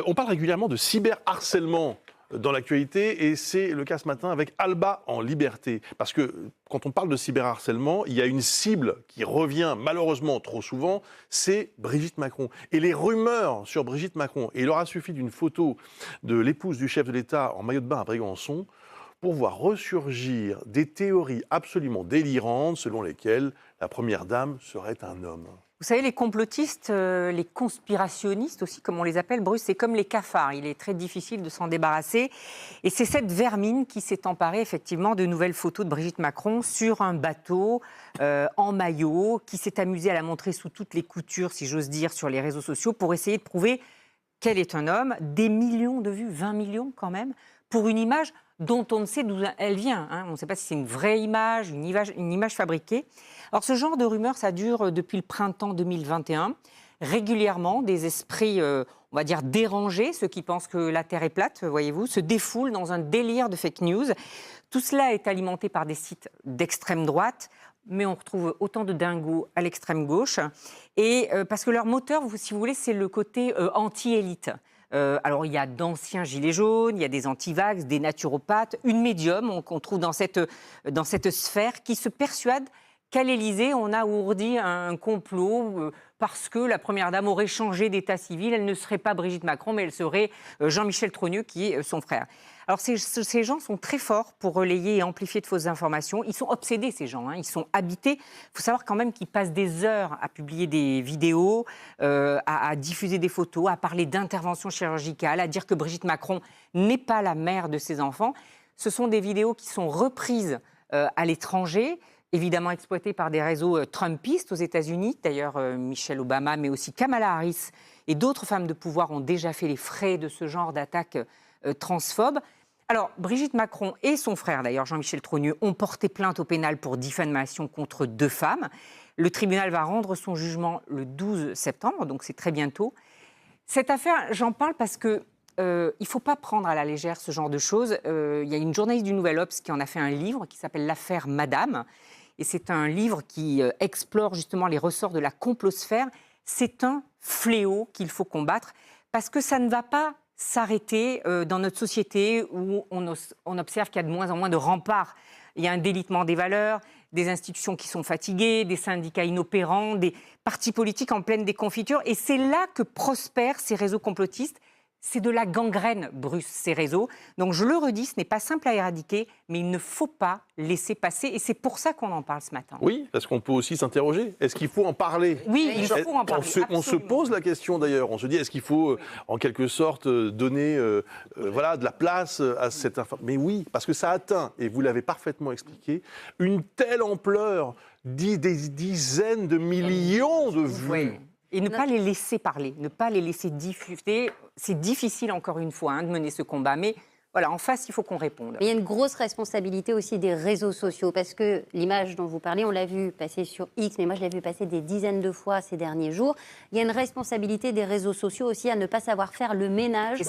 On parle régulièrement de cyberharcèlement dans l'actualité et c'est le cas ce matin avec Alba en liberté. Parce que quand on parle de cyberharcèlement, il y a une cible qui revient malheureusement trop souvent, c'est Brigitte Macron. Et les rumeurs sur Brigitte Macron, et il aura suffi d'une photo de l'épouse du chef de l'État en maillot de bain à Brégançon pour voir ressurgir des théories absolument délirantes selon lesquelles la première dame serait un homme. Vous savez, les complotistes, les conspirationnistes aussi, comme on les appelle, Bruce, c'est comme les cafards. Il est très difficile de s'en débarrasser. Et c'est cette vermine qui s'est emparée effectivement de nouvelles photos de Brigitte Macron sur un bateau en maillot, qui s'est amusée à la montrer sous toutes les coutures, si j'ose dire, sur les réseaux sociaux pour essayer de prouver qu'elle est un homme. Des millions de vues, 20 millions quand même, pour une image dont on ne sait d'où elle vient. On ne sait pas si c'est une vraie image, une image fabriquée. Alors ce genre de rumeurs, ça dure depuis le printemps 2021. Régulièrement, des esprits, on va dire, dérangés, ceux qui pensent que la Terre est plate, voyez-vous, se défoulent dans un délire de fake news. Tout cela est alimenté par des sites d'extrême droite, mais on retrouve autant de dingos à l'extrême gauche. Et parce que leur moteur, si vous voulez, c'est le côté anti-élite. Alors, il y a d'anciens gilets jaunes, il y a des antivax, des naturopathes, une médium qu'on trouve dans cette sphère qui se persuade qu'à l'Élysée, on a ourdi un complot parce que la Première Dame aurait changé d'état civil. Elle ne serait pas Brigitte Macron, mais elle serait Jean-Michel Trogneux, qui est son frère. Alors, ces gens sont très forts pour relayer et amplifier de fausses informations. Ils sont obsédés, ces gens. Ils sont habités. Il faut savoir quand même qu'ils passent des heures à publier des vidéos, à diffuser des photos, à parler d'intervention chirurgicale, à dire que Brigitte Macron n'est pas la mère de ses enfants. Ce sont des vidéos qui sont reprises à l'étranger, évidemment exploitées par des réseaux trumpistes aux États-Unis. D'ailleurs, Michelle Obama, mais aussi Kamala Harris et d'autres femmes de pouvoir ont déjà fait les frais de ce genre d'attaques transphobes. Alors, Brigitte Macron et son frère, d'ailleurs, Jean-Michel Trogneux, ont porté plainte au pénal pour diffamation contre 2 femmes. Le tribunal va rendre son jugement le 12 septembre, donc c'est très bientôt. Cette affaire, j'en parle parce que il ne faut pas prendre à la légère ce genre de choses. Il y a une journaliste du Nouvel Obs qui en a fait un livre qui s'appelle « L'affaire Madame ». Et c'est un livre qui explore justement les ressorts de la complosphère. C'est un fléau qu'il faut combattre parce que ça ne va pas s'arrêter dans notre société où on observe qu'il y a de moins en moins de remparts. Il y a un délitement des valeurs, des institutions qui sont fatiguées, des syndicats inopérants, des partis politiques en pleine déconfiture. Et c'est là que prospèrent ces réseaux complotistes. C'est de la gangrène, Bruce, ces réseaux. Donc je le redis, ce n'est pas simple à éradiquer, mais il ne faut pas laisser passer. Et c'est pour ça qu'on en parle ce matin. Oui, parce qu'on peut aussi s'interroger. Est-ce qu'il faut en parler ? Oui, il faut en parler. On se pose la question d'ailleurs. On se dit, est-ce qu'il faut en quelque sorte donner voilà, de la place à cette information ? Mais oui, parce que ça atteint, et vous l'avez parfaitement expliqué, une telle ampleur, des dizaines de millions de vues. Oui. Et ne pas les laisser parler, ne pas les laisser diffuser. C'est difficile, encore une fois, de mener ce combat. Mais voilà, en face, il faut qu'on réponde. Mais il y a une grosse responsabilité aussi des réseaux sociaux. Parce que l'image dont vous parlez, on l'a vu passer sur X, mais moi, je l'ai vu passer des dizaines de fois ces derniers jours. Il y a une responsabilité des réseaux sociaux aussi à ne pas savoir faire le ménage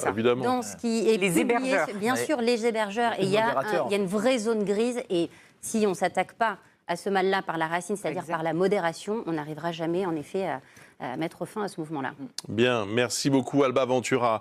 dans ce qui est les hébergeurs. Bien sûr, les hébergeurs. Et il y a une vraie zone grise. Et si on ne s'attaque pas à ce mal-là par la racine, c'est-à-dire par la modération, on n'arrivera jamais, en effet, à mettre fin à ce mouvement-là. Bien, merci beaucoup Alba Ventura.